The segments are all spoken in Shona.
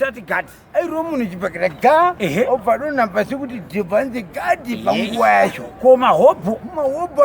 sati gadi airomunhu chipakira ga obva donamba sekuti dhibhanzi gadi panguva yacho ko mahobho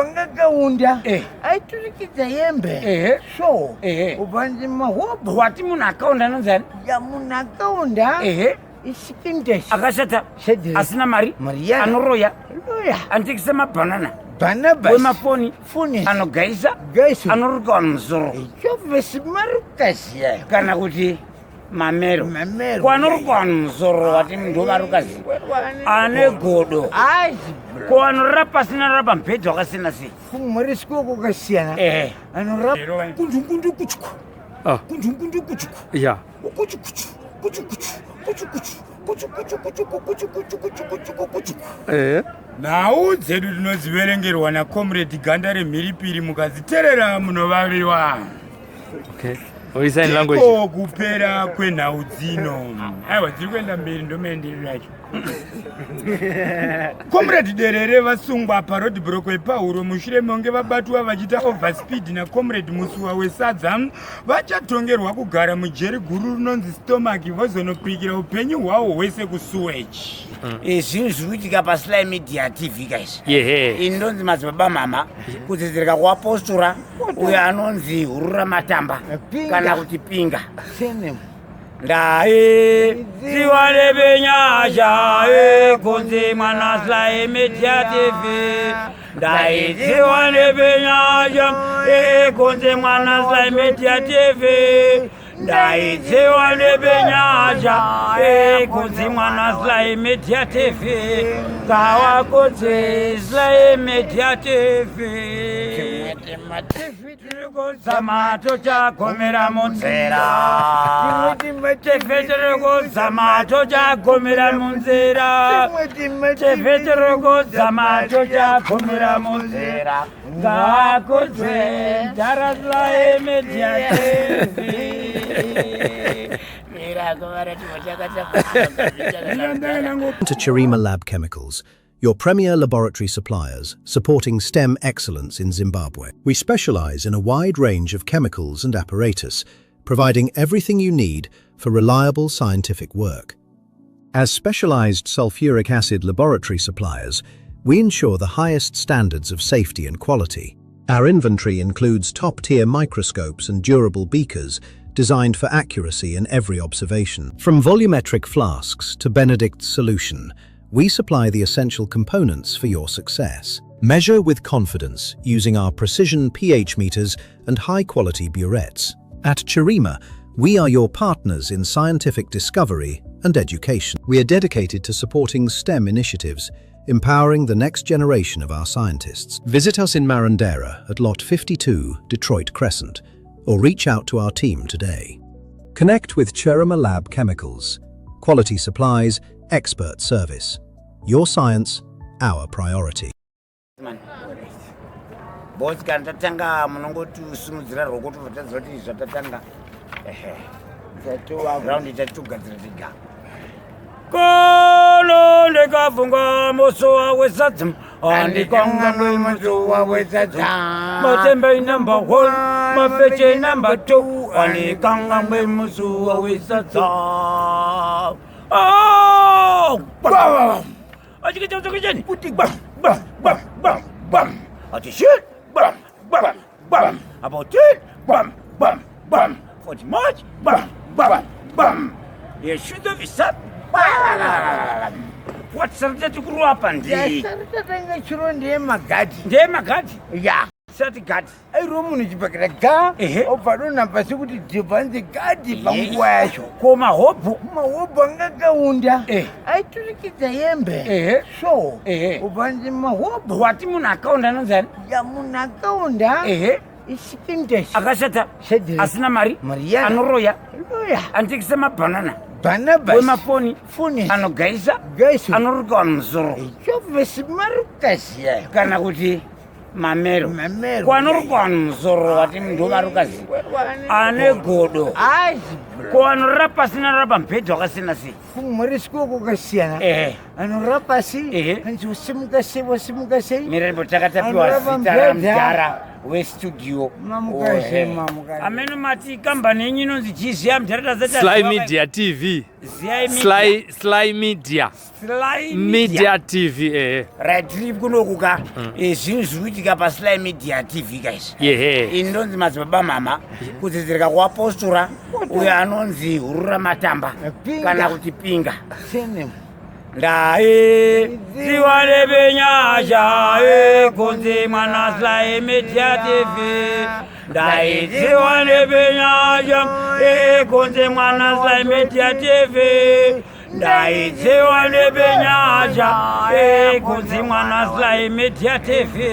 angakaunda aiturikidza yembe so ubvanzi mahobho wati munhu akaunda anonzani munhu akaunda isikindesi akashata asina mari anoroya anotekesa mabhanana wemafoni anogaisa anoruka vanhu musoro chovesi marukaziyayo kana kuti mamero kwanoruka vanhu musoro wati munhu warukazi ane godo ko anorara pasina rara pamubhedha wakasiyana sei kumhoresikoko kasiyana anorara kunzungundu kuchuku kunzungundu kuchuku kuchukuchu nhau dzedu tinodziverengerwa naComrade Ganda remhiripiri mukadziteerera munovaviwa iko kupera kwenhau dzino aiwa dziri kuenda mberi ndomaenderero yacho Comrade Derere vasungwa parodhibhuroko yePahuro mushure monge vabatwa vachiita overspeed naComrade Musuwa wesadza vachatongerwa kugara mujeri guru rinonzi stomach vozonopikira upenyu hwavo hwese kusewage. Zvinhu zviri kuitika paSly Media TV guys. Inonzi madzibaba mama kudzidzirika kwapostora uyo anonzi Hurura Matamba kana kuti Pinga. Ndae ziwane benyasha konze mwana Sly Media TV. Ndae ziwane benyasha konze mwana Sly Media TV. Ndae ziwane benyasha konze mwana Sly Media TV. Kawa konze Sly Media TV. Zamato chakomera munzera Tefeteroko zamato chakomera munzera Tefeteroko zamato chakomera munzera Ngakodze Sly Media TV. To Chirima Lab Chemicals, your premier laboratory suppliers, supporting STEM excellence in Zimbabwe. We specialize in a wide range of chemicals and apparatus, providing everything you need for reliable scientific work. As specialized sulfuric acid laboratory suppliers, we ensure the highest standards of safety and quality. Our inventory includes top-tier microscopes and durable beakers designed for accuracy in every observation. From volumetric flasks to Benedict's solution, we supply the essential components for your success. Measure with confidence using our precision pH meters and high-quality burettes. At Chirima, we are your partners in scientific discovery and education. We are dedicated to supporting STEM initiatives, empowering the next generation of our scientists. Visit us in Marandera at Lot 52, Detroit Crescent, or reach out to our team today. Connect with Chirima Lab Chemicals. Quality supplies, expert service. Your science, our priority. Boss kan tatanga munongoti usimudzira rokuti vatadzoti zvatatanga. Round itatugadzira tiga. Kono ndikafunga musuwa wesadza andikanga musuwa wesadza matembe number 1 mafeche number 2 andikanga musuwa wesadza. Oh! Bam! Ajikita zokijeni. Puti bam bam bam bam bam. Ati shit bam bam bam. About it bam bam bam. For the march bam bam bam. You should have said what's that to grow up and Yes, I chiro ndiye magadi. Ndiye magadi? Yeah. Sati gadi. Airomunhu chipakira ga obva donamba sekuti dhibhanzi gadi panguva yacho ko mahobho angakaunda aiturikidza yembe so ubvanzi mahobho wati munhu akaunda anonzani munhu akaunda isikindesi akashata asina mari anoroya anotekesa mabhanana wemafoni anogaisa anoruka vanhu musoro chovesi marukaziyayo kana kuti mamero kwanoruka vanhu musoro wati munhu warukazi ane godo ko anorapa sina rapa mpedwa kasina si Fumarisco kukasiana. Anorapa si. Anju simuka se. mirembo takatapiwa zita ramdara westudio ameno mati kambani yenyu inonzi GZI mudhara tazata Sly Media TV. Sly Media. Media TV. right tiri kunokuka zvinhu zviri kuitika paSly Media TV guys. Indonzi madzibaba mama kudzidzirika kuapostora uyo anonzi Hurura Matamba kana kuti Pinga. Ndaidziwa nebenyasha kunzi mwana Sly Media TV. Ndaidziwa nebenyasha kunzi mwana Sly Media TV. Ndaidziwa nebenyasha kunzi mwana Sly Media TV.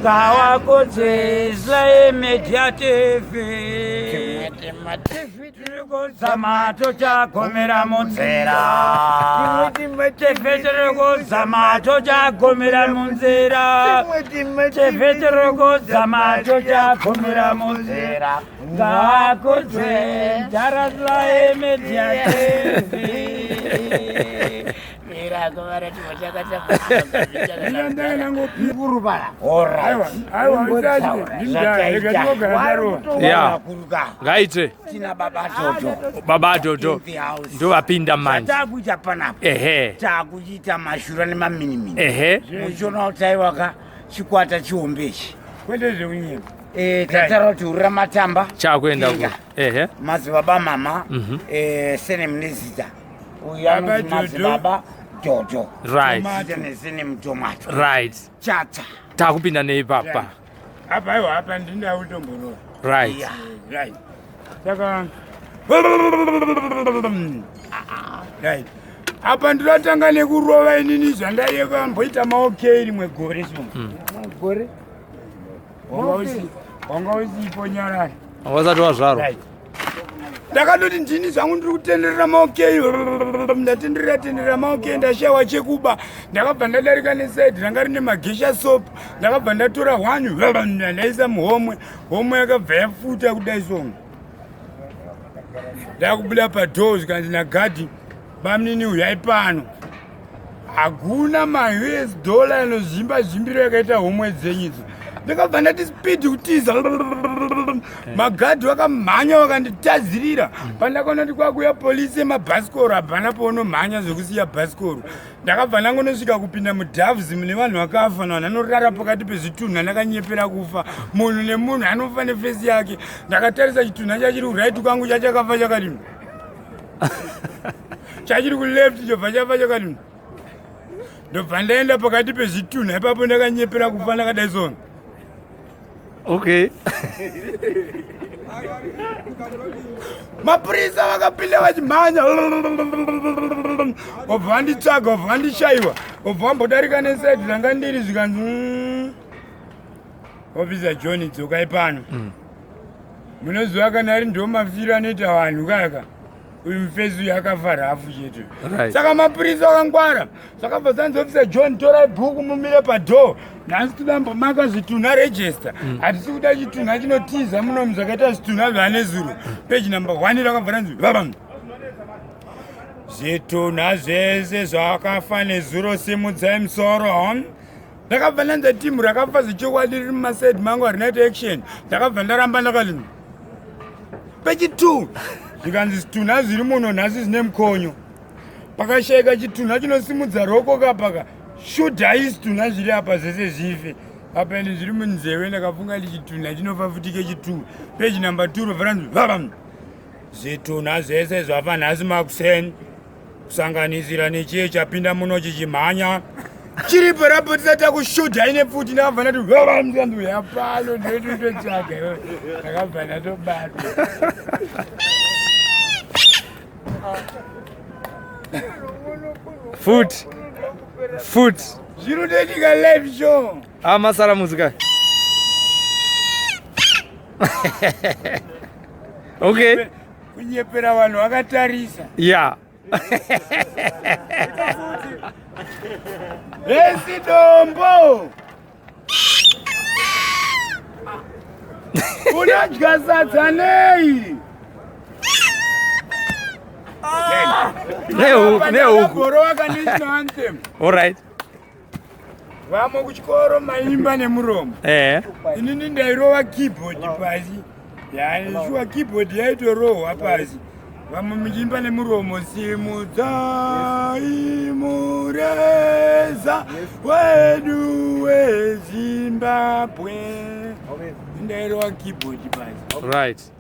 Kawa kunzi Sly Media TV. Zamato chagomera munzira. Chefeteroko zamato chagomera munzira. Chefeteroko zamato chagomera munzira. Ngakodze ndara Sly Media TV. Mira kuvara Ngaite baba Dodo ndo vapinda manje takuita panapo takuita mashura nemaminimini muchiona kuti aiwaka chikwata chiombechi kwete zveunyema tatara kuti Hurura Matamba chakuenda madzibaba mama senem nezita uyu anonzi madzibaba Dodo nesenem Tomato chata takupinda neipapa apa iwa apa ndindautomborora right saka right apa ndiratanga nekurova inini zvandayeka mboita maokei rimwe gore Gore. wanga usipo nyarari wasati wazvarwa ndakatoti ndini zvangu ndiri kutenderera maokei ndatenderera maokei ndashawa chekuba ndakabva ndadarika nesaidi ranga rine magesha sopu ndakabva ndatora hwanyu ndaisa muhomwe yakabva yafuta kudai songo ndakubuda padhoo zvikanzi nagadhi bamunini uyai pano hakuna ma-US dollar anozvimba zvimbiro yakaita homwe dzenyidzo ndakabva ndati spidi kutiza magadhi vakamhanya vakanditadzirira pandakaona kuti kwakuya polisi yemabhasikoro hapana paunomhanya zvokusiya bhasikoro ndakabva ndangonosvika kupinda mudhavzi mune vanhu vakafa vanhu vanorara pakati pezvitunha ndakanyepera kufa munhu nemunhu anofa nefesi yake ndakatarisa chitunha chachiri kuraiti kwangu chachakafa chakati chachiri kuleft chobva chafa chakati ndobva ndaenda pakati pezvitunha ipapo ndakanyepera kufa ndakadai sono mapurisa vakapinda vachimhanya wabva vanditsvaga wabva vandishayiwa wabva wambodarika nesaidi ranga ndiri zvikanzi ofisa John dzokai pano munoziva kana ari ndo mafiro anoita vanhu kaka uyu mufesi uyu akafa rafu chete saka mapurisa vakangwara zvakabva zanzi ofisa John torai bhuku mumire padhoo nhasi tudambomaka zvitunha rejesta hatisi kuda chitunha chinotiza munomu zvakaita zvitunha zvane zuro peji namba 1 rakabva ranzi zvitunha zvese zvakafa nezuro simudzai musoro ndakabva ndanza timu rakafa zvichokwadi riri mumasaidi mangu harinaita action ndakabva ndaramba ndakati peji 2 zvikanzi zvitunha zviri muno nhasi zvine mukonyo pakashayika chitunha chinosimudza roko kapaka shudhai zvitunha zviri apa zvese zvife apa ende zviri munzeve ndakafunga kuti chitunha chinofa futike chitu peji namba 2 robvaranzi zvitunha zvese zvafa nhasi makuseni kusanganisira nechiye chapinda muno chichimhanya chiripo rapotisa takushudhai nepfuti ndakabva ndati yapano ndototsvaga ndakabva ndatobata Foot. Zvirotoitika live show. Masara muzika. Okay. Kunyepera vanhu vakatarisa. Yeah. Esi dombo. Unadya sadza nei? Boro waka national anthem. All right. Vamo kuchikoro maimba nemuromo. Inini ndairova keyboard pasi. Yani shuwa keyboard yaitorohwa pasi. Vamo muchimba nemuromo simudzai mureza wedu weZimbabwe. Ndairova keyboard pasi. Right.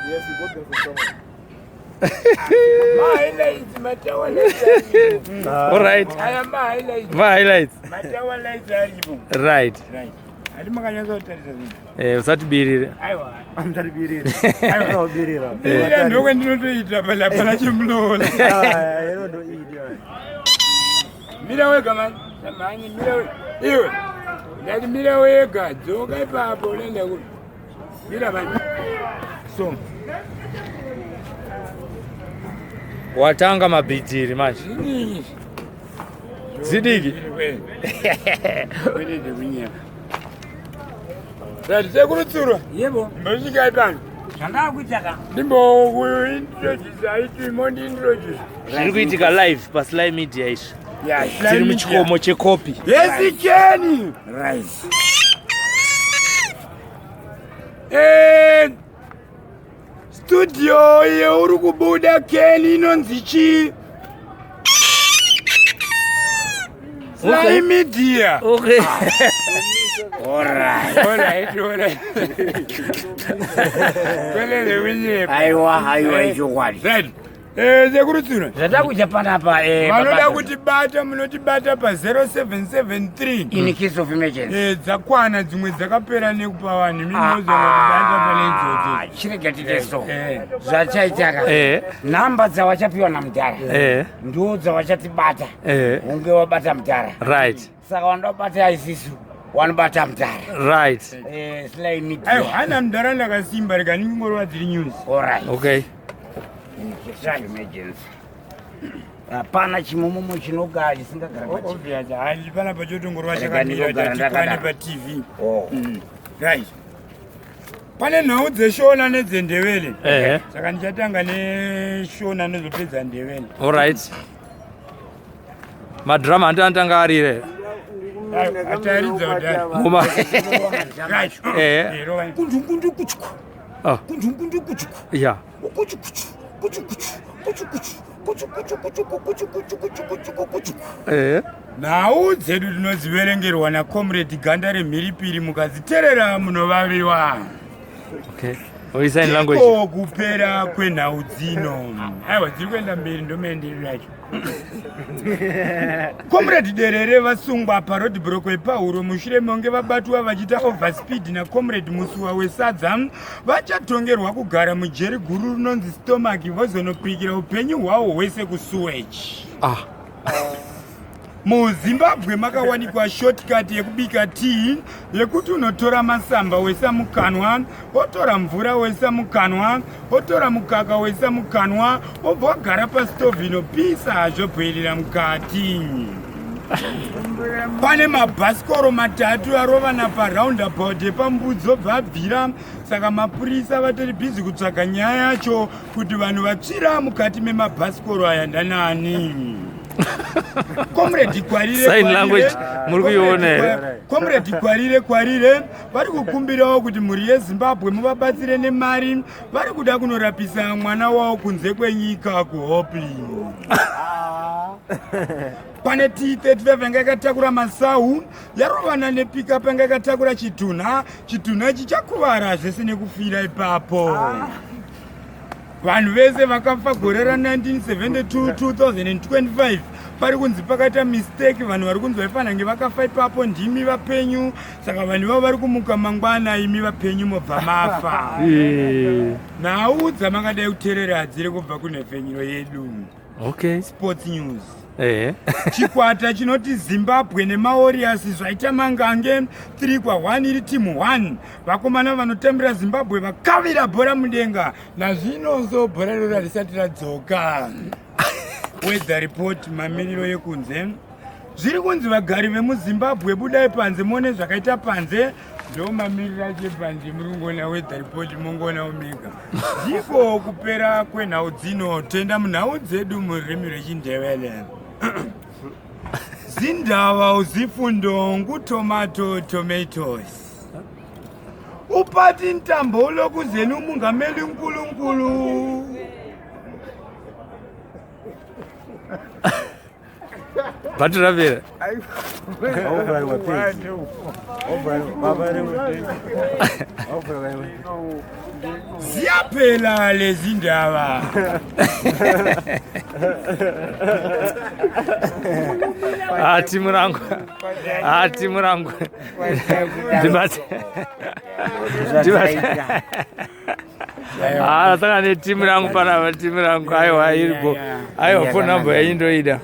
Yes, you got them from someone. My highlights, Matawa lights. All right. I am my highlights. My highlights. Matawa lights are you. Right. Right. I didn't make any Usati birire. I'm trying to be real. I don't be real. I don't want to eat a palachimlo. I don't eat it. Mira, come on. Mira, you. Let me away, God. Don't get Pablo in the wood. Mira, so. Watanga mabitiri machi. Zidigi. Sekurutsura. Yebo. Mbashika ibani. Zvandakutaka. Ndimbo kuintroduce aitu imondi introduce. Zviri kuitika live paSly Media izvi. Yeah, Tiri muchikomo chekopi. Yes, Kenny. Rice. Studio yeuri kubuda Kenny inonzi chi? Sly Media. Okay. All right. Kwelele winye. Aiwa ichokwadi. Right. Sekurutsura. Zvatakuita panapa Vanoda kutibata munotibata pa 0773. in case of emergency. Dzakwana dzimwe dzakapera nekupa vanhu minozonotibata pane idzodzo. Chirega titeso. Zvachaitaka. Namba dzavachapiwa naMudhara. Ndo dzavachatibata. Unge wabata Mudhara. Right. Saka wandobata isisu. Wanobata Mudhara. Right. Sly Media. Aiwa, hana Mudhara ndakasimba rega ndingorova dziri news. All right. Okay. In case of emergency. Hapana chimumu chinogara chisingagara pachi. Obvious, hapana pachotongorova chakamira chatikwane paTV. Right. Pane nhau dzeshona nedzendevele. Saka ndichatanga neshona nezopedza ndevele. All right. Madrama anditanga arire. Ataridza kudai. Muma. Right. Kundu kuchuku. Kundu kuchuku. Yeah. Nhau dzedu tinodziverengerwa naComrade Ganda remhiripiri mukadziteerera munovaviwa. Okay. What is in language? Kupera kwenhau dzino. Aiwa, dziri kuenda mberi ndomaenderero yacho. Comrade Derere vasungwa parodhibhuroko yePahuro mushure monge vabatwa vachiita overspeed naComrade Musuwa wesadza vachatongerwa kugara mujeri guru rinonzi Stomach vozonopikira upenyu hwavo hwese kuSewage. MuZimbabwe makawanikwa shortcut yekubika tea yekuti unotora masamba wesa mukanwa, otora mvura wesa mukanwa, otora mukaka wesa mukanwa, obva wagara pastovhi inopisa hazvobhoirira mukati. Pane mabhasikoro matatu arovana paroundabout yepambudzi obva abvira, saka mapurisa vatori bhizi kutsvaga nyaya yacho kuti vanhu vatsvira mukati memabhasikoro aya ndanani. Comrade Kwarire Sign language muri kuiona. Comrade Kwarire vari kukumbirawo kuti mhuri yeZimbabwe muvabatsire nemari, vari kuda kunorapisa mwana wavo kunze kwenyika kuHope. Pane T35 yanga yakatakura masahu yarovana nepickup yanga yakatakura chitunha ichi chakuvara zvese nekufira ipapo. Vanhu vese vakafa gore ra1972 2025 pari kunzi pakaita mistake, vanhu vari kunzi vaifanhange vakafa ipapo ndimi vapenyu, saka vanhu vavo vari kumuka mangwana imi vapenyu mobva mafa. Nhau dzamangadai kuteerera hadziri kubva kunhefenyuro yedu. Okay. Sports news. Chikwata chinoti Zimbabwe nemaWarriors zvaita mangange 3-1 iri timu 1. Vakomana vanotambira Zimbabwe vakavira bhora mudenga, nazvinonzo bhora rora risati radzoka. Weather report mamiriro yekunze. zviri kunzi vagari vemuzimbabwe budai panze muone zvakaita panze ndomamirira chepanze muri kungona weather report mongona omega ndiko kupera kwenhau dzino toenda munhau dzedu mururimi rwechindevele zindava uzifundo ngutomato tomatoes upati ntambo lokuzeni umungameli nkulunkulu Baturapera. Ziyaphela lezi ndaba. Timu rangu. Timu rangu. Dibate. Nataka ni timu rangu pana timu rangu. Ayo phone number ya Indoida.